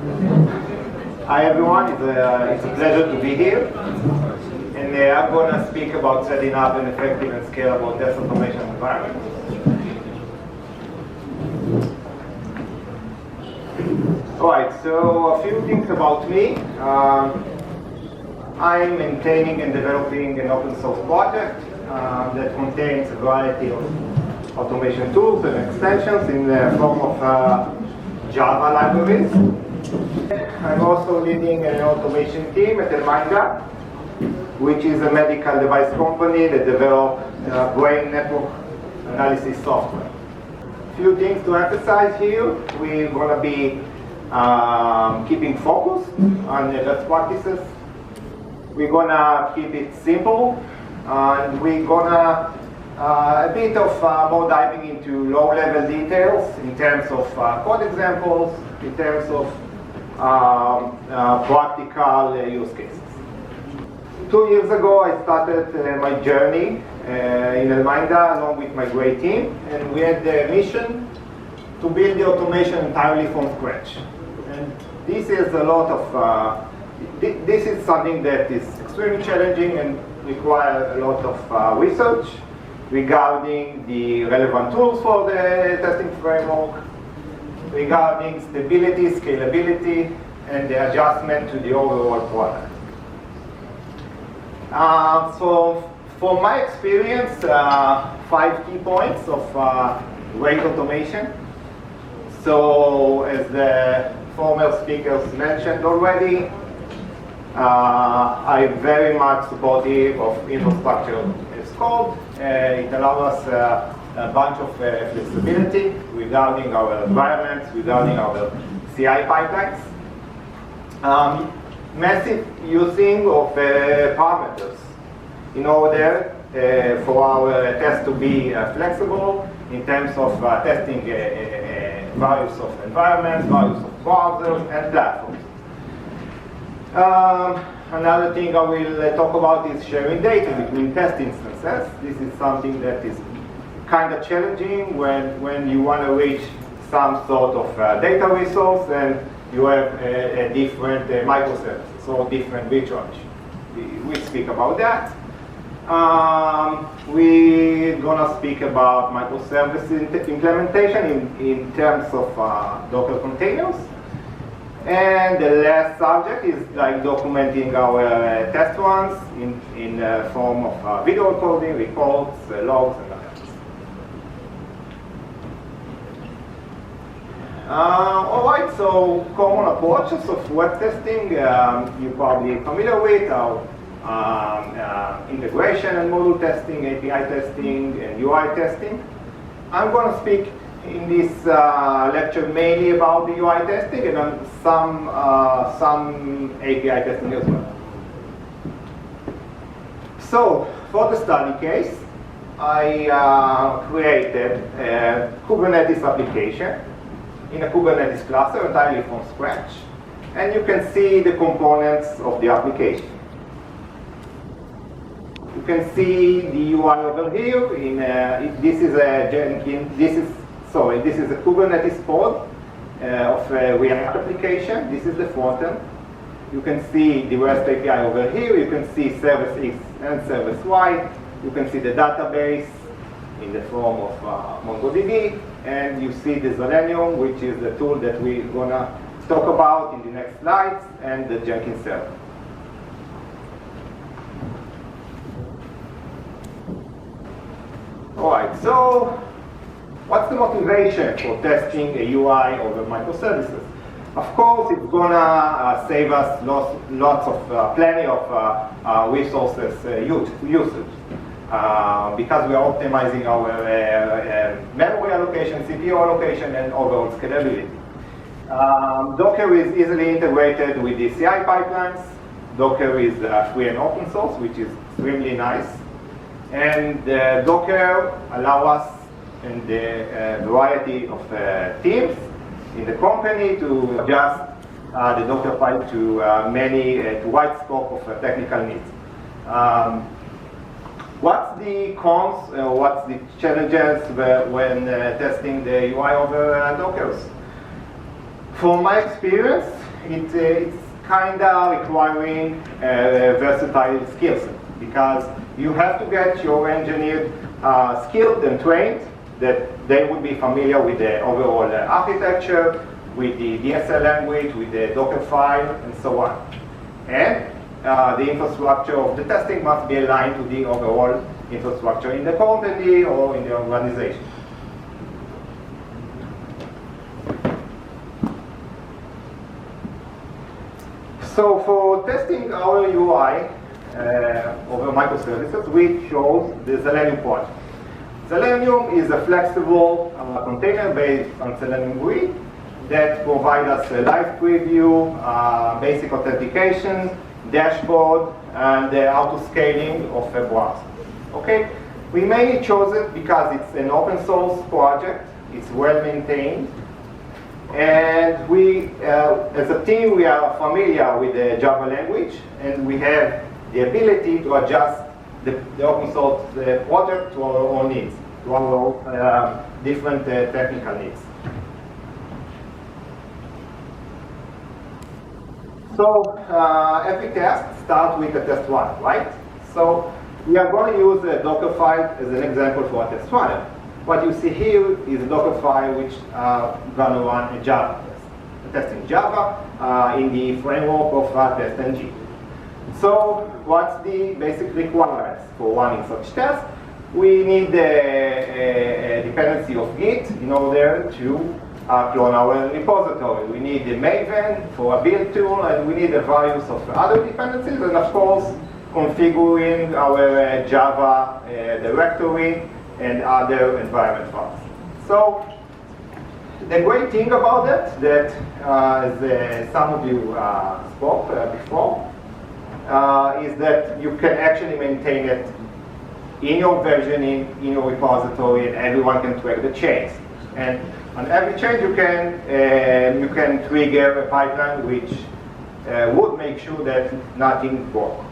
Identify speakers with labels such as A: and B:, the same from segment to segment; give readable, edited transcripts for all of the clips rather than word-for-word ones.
A: Hi everyone, it's a pleasure to be here. And I'm going to speak about setting up an effective and scalable test automation environment. Alright, so a few things about me. I'm maintaining and developing an open source project that contains a variety of automation tools and extensions in the form of Java libraries. I'm also leading an automation team at Testingmind, which is a medical device company that develops brain network analysis software. A few things to emphasize here. We're going to be keeping focus on best practices. We're going to keep it simple, and we're going to a bit of more diving into low-level details in terms of code examples, in terms of practical use cases. 2 years ago, I started my journey in Testingmind along with my great team, and we had the mission to build the automation entirely from scratch. And this is a lot of this is something that is extremely challenging and requires a lot of research regarding the relevant tools for the testing framework, regarding stability, scalability, and the adjustment to the overall product. So, from my experience, 5 key points of great automation. So, as the former speakers mentioned already, I'm very much supportive of infrastructure as code. It allows us a bunch of flexibility regarding our environments, regarding our CI pipelines. Massive using of parameters in order for our test to be flexible in terms of testing various of environments, various of browsers, and platforms. Another thing I will talk about is sharing data between test instances. This is something that is kind of challenging when you want to reach some sort of data resource and you have a different microservices or different virtual machine. We speak about that. We're going to speak about microservices implementation in terms of Docker containers. And the last subject is like documenting our test runs in the form of video recording, reports, logs, and others. All right, so common approaches of web testing, you're probably familiar with, integration and module testing, API testing, and UI testing. I'm going to speak in this lecture mainly about the UI testing and on some API testing as well. So, for the study case, I created a Kubernetes application in a Kubernetes cluster entirely from scratch. And you can see the components of the application. You can see the UI over here. This is a Jenkins. This is a Kubernetes pod of a React application. This is the front end. You can see the REST API over here. You can see service X and service Y. You can see the database in the form of MongoDB. And you see the Zalenium, which is the tool that we're going to talk about in the next slides, and the Jenkins server. All right, so what's the motivation for testing a UI over microservices? Of course, it's going to save us plenty of resources usage. Because we are optimizing our memory allocation, CPU allocation, and overall scalability. Docker is easily integrated with the CI pipelines. Docker is free and open source, which is extremely nice. And Docker allows us and the variety of teams in the company to adjust the Docker file to wide scope of technical needs. What's the cons, what's the challenges when testing the UI over Dockers? From my experience, it's kind of requiring a versatile skill set, because you have to get your engineers skilled and trained, that they would be familiar with the overall architecture, with the DSL language, with the Docker file, and so on. And the infrastructure of the testing must be aligned to the overall infrastructure in the company or in the organization. So for testing our UI over microservices, we chose the Zalenium project. Zalenium is a flexible container based on Selenium GUI that provides us a live preview, basic authentication, dashboard, and auto-scaling of a browser. Okay? We mainly chose it because it's an open source project, it's well maintained, and we, as a team, we are familiar with the Java language, and we have the ability to adjust the open source project to our own needs, to our different technical needs. So every test starts with a test runner, right? So we are going to use a Docker file as an example for a test runner. What you see here is a Docker file which going to run a Java test, a test in Java in the framework of TestNG. So what's the basic requirements for running such tests? We need a dependency of Git in order to clone our repository. We need the Maven for a build tool, and we need the various of other dependencies, and of course configuring our Java directory and other environment files. So the great thing about it, that as some of you spoke before, is that you can actually maintain it in your version, in your repository, and everyone can track the change. And on every change, you can trigger a pipeline which would make sure that nothing broke.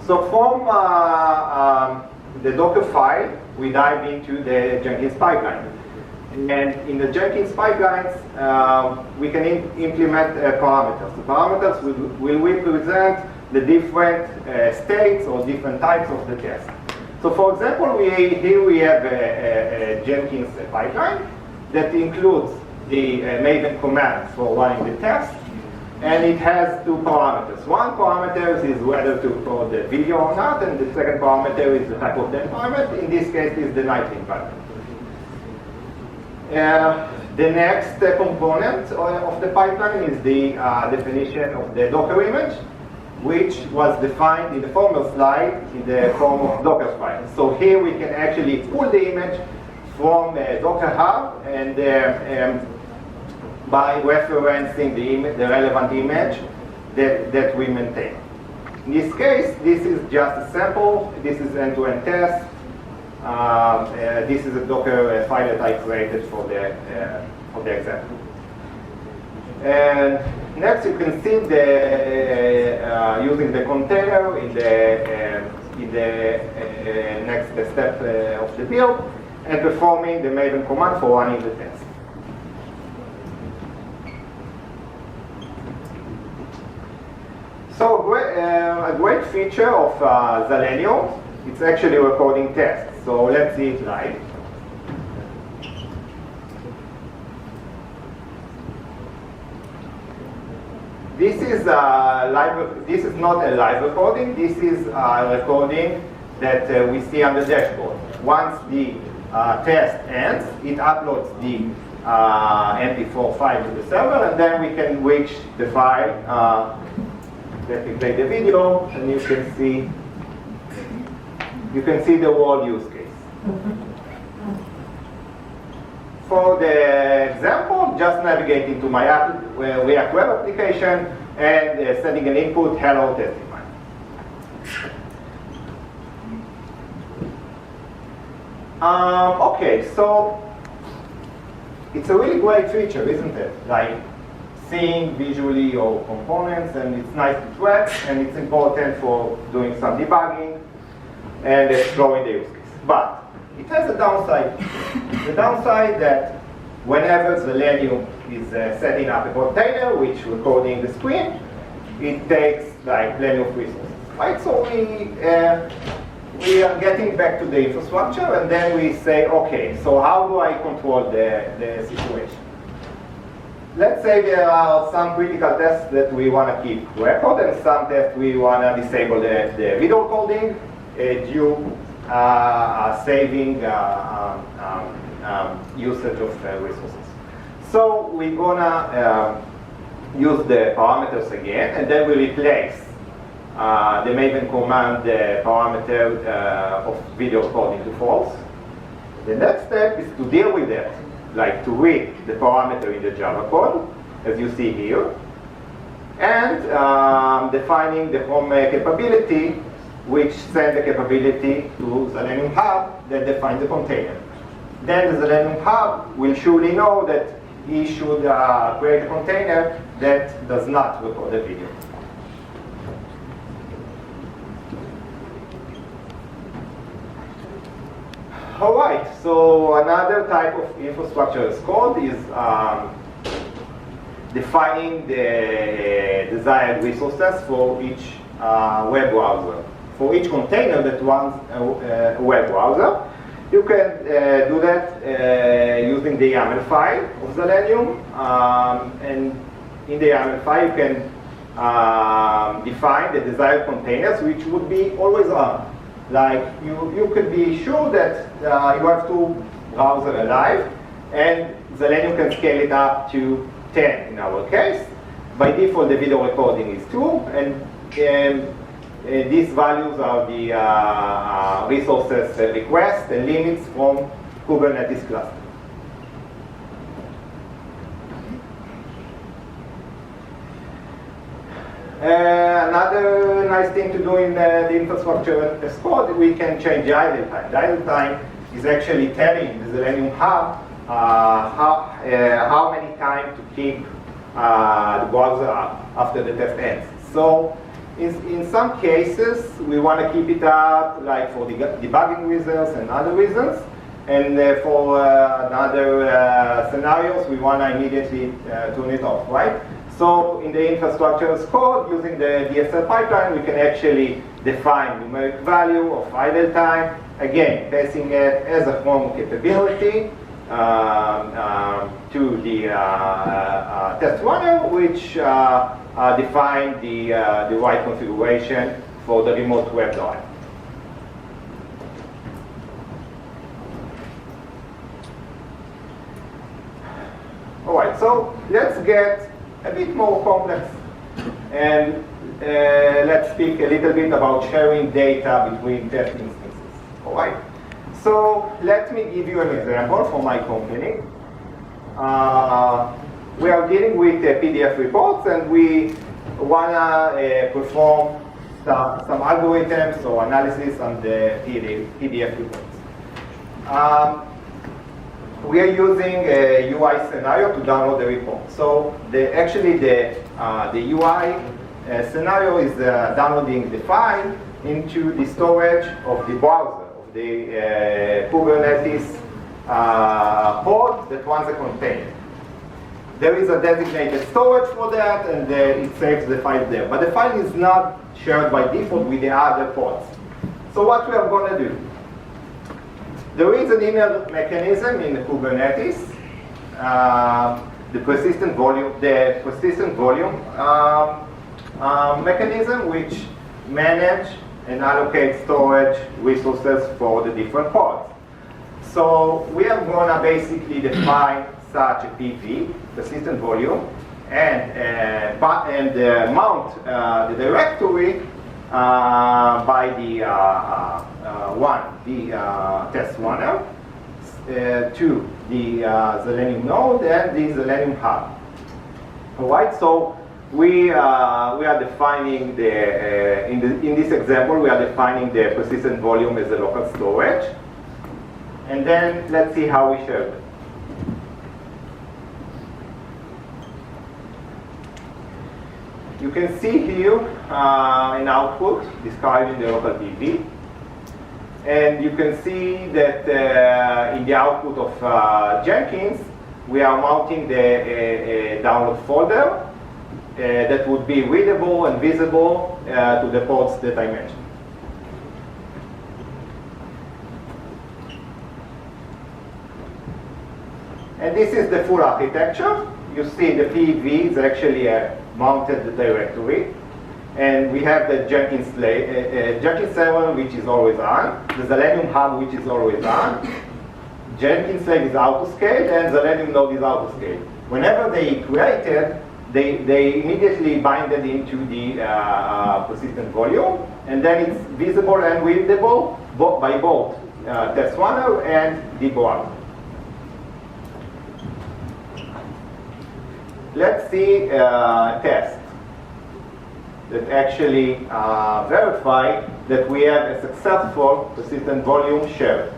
A: So from the Docker file, we dive into the Jenkins pipeline. And in the Jenkins pipelines, we can implement parameters. The parameters will represent the different states or different types of the test. So for example, here we have a Jenkins pipeline that includes the Maven command for running the test, and it has two parameters. One parameter is whether to record the video or not, and the second parameter is the type of the environment. In this case, is the night environment. The next component of the pipeline is the definition of the Docker image, which was defined in the former slide in the form of Docker file. So here we can actually pull the image from Docker Hub, and by referencing the relevant image that we maintain. In this case, this is just a sample. This is end-to-end test. This is a Docker file that I created for the example. And next, you can see using the container in the next step of the build, and performing the Maven command for running the test. So a great feature of Zalenium, it's actually recording tests. So let's see it live. This is live. This is not a live recording. This is a recording that we see on the dashboard. Once the test ends, it uploads the MP4 file to the server, and then we can reach the file. Let me play the video, and you can see the whole use case. For the example, just navigate into my React Web application and sending an input, hello, Testingmind. Okay, so it's a really great feature, isn't it? Like seeing visually your components, and it's nice to track, and it's important for doing some debugging and exploring the use case. But it has a downside. The downside that whenever Zalenium is setting up a container which recording the screen, it takes like plenty of resources, right? So we are getting back to the infrastructure, and then we say, okay, so how do I control the situation? Let's say there are some critical tests that we want to keep record, and some tests we want to disable the video recording due saving usage of resources. So we're gonna use the parameters again, and then we replace the Maven command the parameter of video recording to false. The next step is to deal with that, like to read the parameter in the Java code, as you see here, and defining the home capability, which send the capability to Zalenium Hub that defines the container. Then the Zalenium Hub will surely know that he should create a container that does not record the video. All right, so another type of infrastructure as code is defining the desired resources for each web browser. For each container that runs a web browser, you can do that using the YAML file of Zalenium. And in the YAML file, you can define the desired containers, which would be always on. Like you could be sure that you have 2 browsers alive, and Zalenium can scale it up to 10 in our case. By default, the video recording is 2, and these values are the resources requests and limits from Kubernetes cluster. Another nice thing to do in the infrastructure as code, we can change the idle time. The idle time is actually telling the Zalenium Hub how many times to keep the browser up after the test ends. So in some cases, we want to keep it up, like for the debugging reasons and other reasons. And for other scenarios, we want to immediately turn it off, right? So in the infrastructure as code, using the DSL pipeline, we can actually define numeric value of idle time, again, passing it as a form of capability to the test runner, which define the right configuration for the remote web drive. All right, so let's get a bit more complex, and let's speak a little bit about sharing data between test instances. All right. So let me give you an example from my company. We are dealing with PDF reports, and we wanna perform some algorithms or analysis on the PDF reports. We are using a UI scenario to download the report. So actually the UI scenario is downloading the file into the storage of the browser, of the Kubernetes pod that runs a container. There is a designated storage for that, and it saves the file there. But the file is not shared by default with the other pods. So what we are going to do? There is an inner mechanism in Kubernetes, the persistent volume mechanism, which manage and allocate storage resources for the different pods. So we are going to basically define such a PV, persistent volume, and mount the directory by the test runner to the Zalenium node and the Zalenium Hub. All right, so we are defining the in this example we are defining the persistent volume as a local storage, and then let's see how we share it. You can see here an output describing the local PV. And you can see that in the output of Jenkins, we are mounting the download folder that would be readable and visible to the ports that I mentioned. And this is the full architecture. You see the PEV is actually a mounted directory. And we have the Jenkins server, which is always on, the Zalenium hub, which is always on. Jenkins slave is autoscaled, and Zalenium node is autoscaled. Whenever they created, they immediately binded into the persistent volume, and then it's visible and readable by both test runner and debug. Let's see a test that actually verify that we have a successful persistent volume share.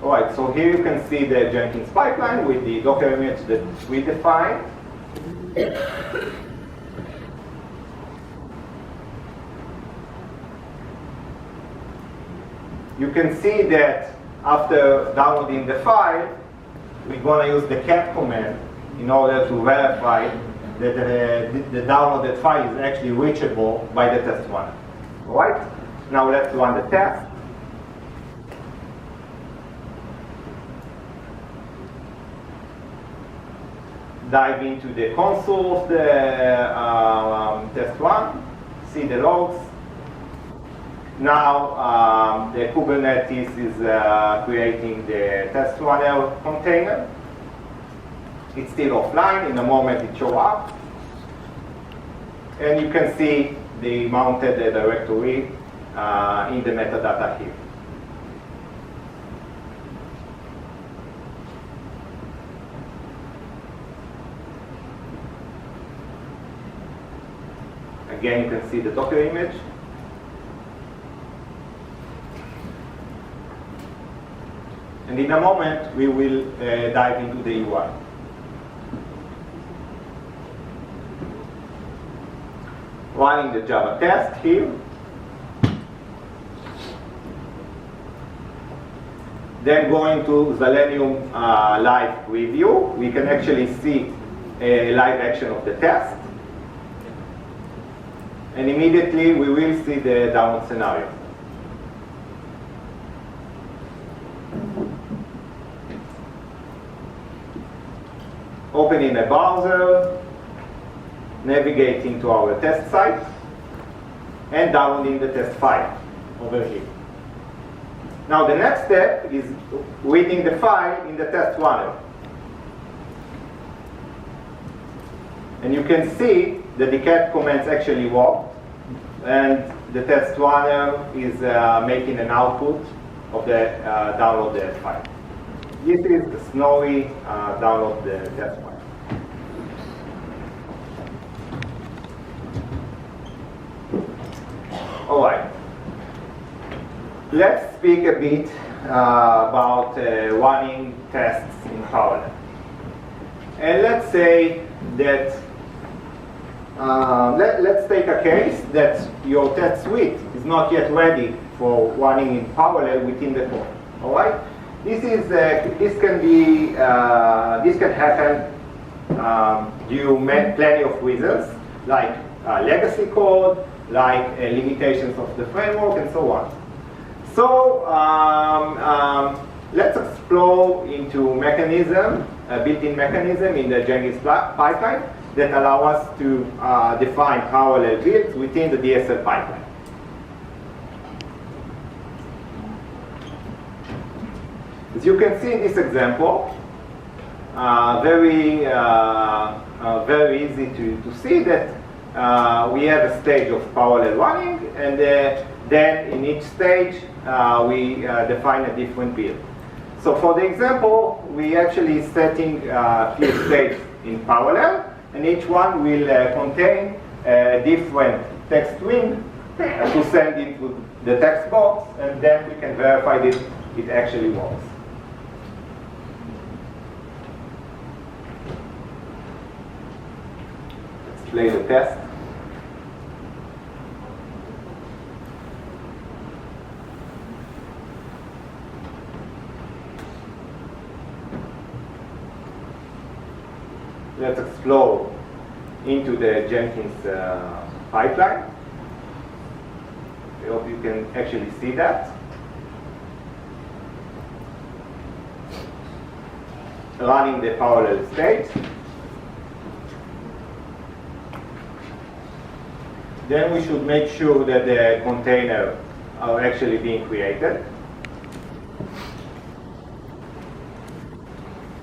A: Alright, so here you can see the Jenkins pipeline with the Docker image that we defined. You can see that after downloading the file, we're going to use the cat command in order to verify that the downloaded file is actually reachable by the test runner. Alright, now let's run the test. Dive into the console of the test run, see the logs. Now the Kubernetes is creating the test runner container. It's still offline. In a moment it shows up. And you can see the mounted directory in the metadata here. Again, you can see the Docker image. And in a moment, we will dive into the UI. Running the Java test here. Then going to Zalenium live preview, we can actually see a live action of the test. And immediately we will see the download scenario. Opening a browser, navigating to our test site, and downloading the test file over here. Now the next step is reading the file in the test runner. And you can see that the cat commands actually work, and the test runner is making an output of the downloaded file. This is the snowy download the test file. All right. Let's speak a bit about running tests in parallel. And let's say that let's take a case that your test suite is not yet ready for running in parallel within the core. All right, this can happen due plenty of reasons, like legacy code, like limitations of the framework, and so on. So let's explore into a built-in mechanism in the Jenkins pipeline that allow us to define parallel builds within the DSL pipeline. As you can see in this example, very easy to see that we have a stage of parallel running, and then in each stage we define a different build. So for the example, we actually setting a few states in parallel, and each one will contain a different text string to send into the text box, and then we can verify that it actually works. Let's play the test. Let's explore into the Jenkins pipeline. I hope you can actually see that. Running the parallel state. Then we should make sure that the containers are actually being created.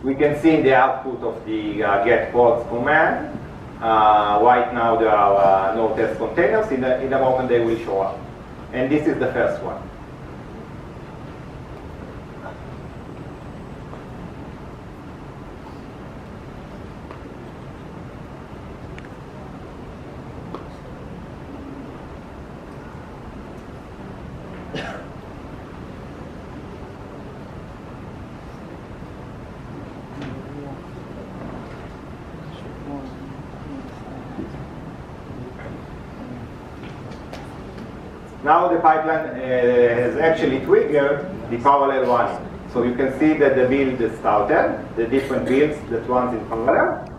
A: We can see in the output of the get pods command, right now there are no test containers. In a moment they will show up. And this is the first one. Now the pipeline has actually triggered the parallel running. So you can see that the build is started, the different builds that runs in parallel.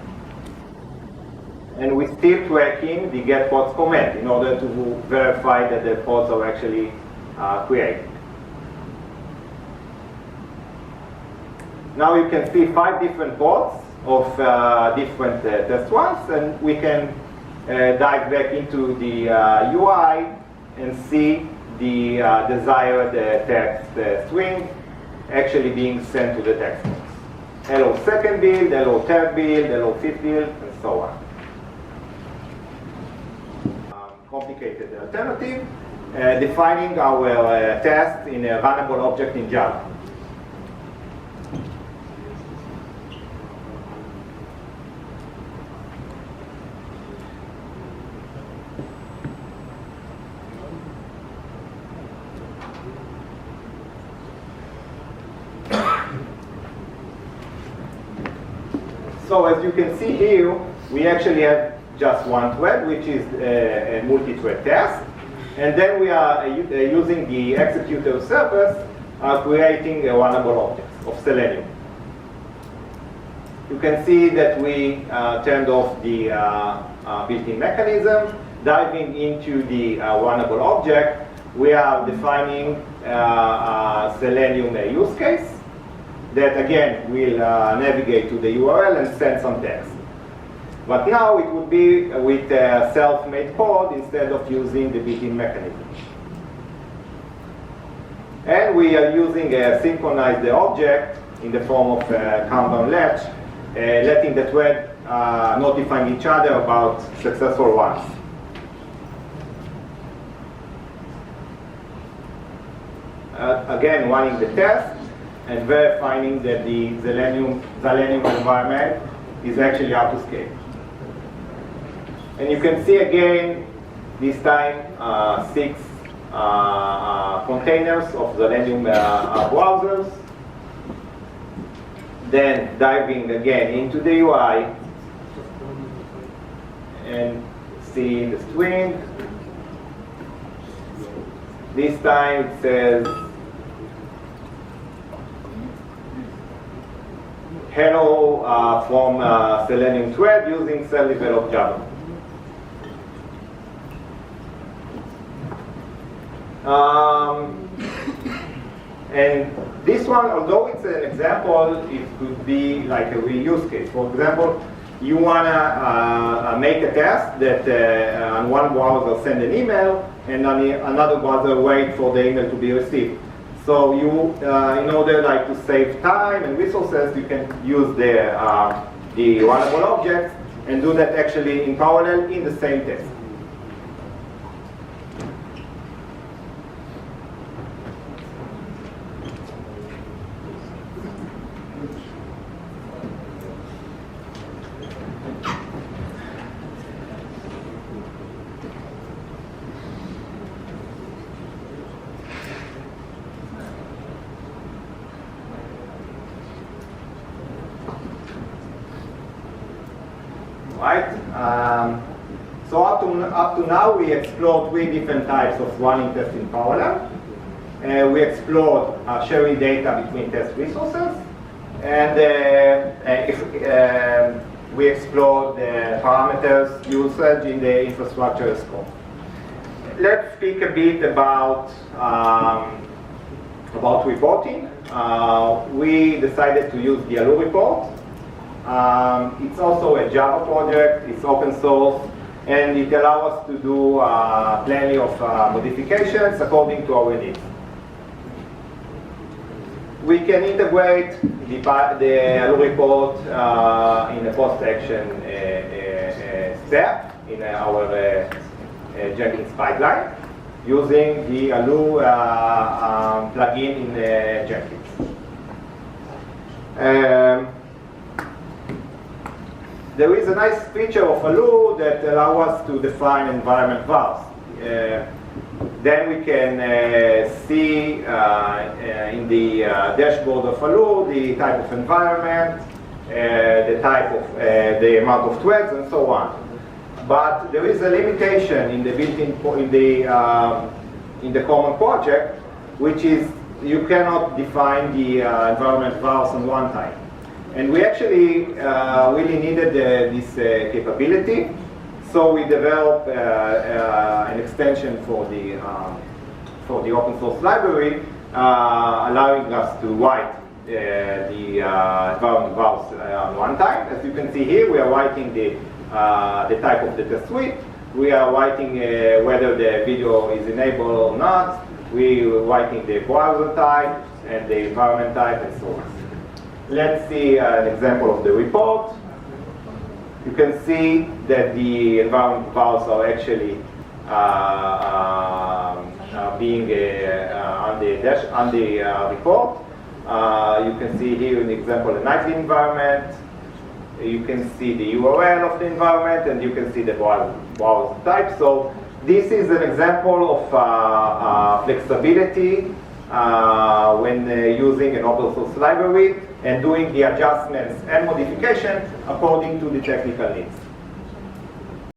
A: And we're still tracking the get pods command in order to verify that the pods are actually created. Now you can see 5 different pods of different test runs, and we can dive back into the UI and see the desired text string actually being sent to the text box. Hello second build, hello third build, hello fifth build, and so on. Complicated alternative, defining our test in a runnable object in Java. So as you can see here, we actually have just one thread, which is a multi-thread test. And then we are using the executor service, creating a runnable object of Selenium. You can see that we turned off the built-in mechanism. Diving into the runnable object, we are defining Selenium use case that again will navigate to the URL and send some text. But now it would be with a self-made code instead of using the built-in mechanism. And we are using a synchronized object in the form of a countdown latch, letting the thread notifying each other about successful runs. Again, running the test and verifying that the Zalenium environment is actually up to scale. And you can see again, this time, 6 containers of Zalenium browsers. Then diving again into the UI and seeing the string. This time it says, hello from Selenium thread using self-developed Java. And this one, although it's an example, it could be like a reuse case. For example, you want to make a test that on one browser send an email and on another browser wait for the email to be received. So you, in order like to save time and resources, you can use the runnable objects and do that actually in parallel in the same test. right? So up to now, we explored 3 different types of running tests in parallel. We explored sharing data between test resources, and we explored the parameters usage in the infrastructure as code. Let's speak a bit about reporting. We decided to use the Aloo report. It's also a Java project. It's open source, and it allows us to do plenty of modifications according to our needs. We can integrate the Aloo report in a post-action step in our Jenkins pipeline using the Aloo plugin in Jenkins. There is a nice feature of Aloo that allows us to define environment vars. Then we can see in the dashboard of Aloo the type of environment, the type of the amount of threads, and so on. But there is a limitation in the built-in in the common project, which is you cannot define the environment vars on runtime. And we actually really needed this capability, so we developed an extension for the open source library, allowing us to write the environment vars on runtime. As you can see here, we are writing the type of the test suite. We are writing whether the video is enabled or not. We are writing the browser type and the environment type and so on. Let's see an example of the report. You can see that the environment vars are actually being on the report. You can see here an example of the nightly environment. You can see the URL of the environment, and you can see the browser type. So this is an example of flexibility when using an open source library and doing the adjustments and modifications according to the technical needs.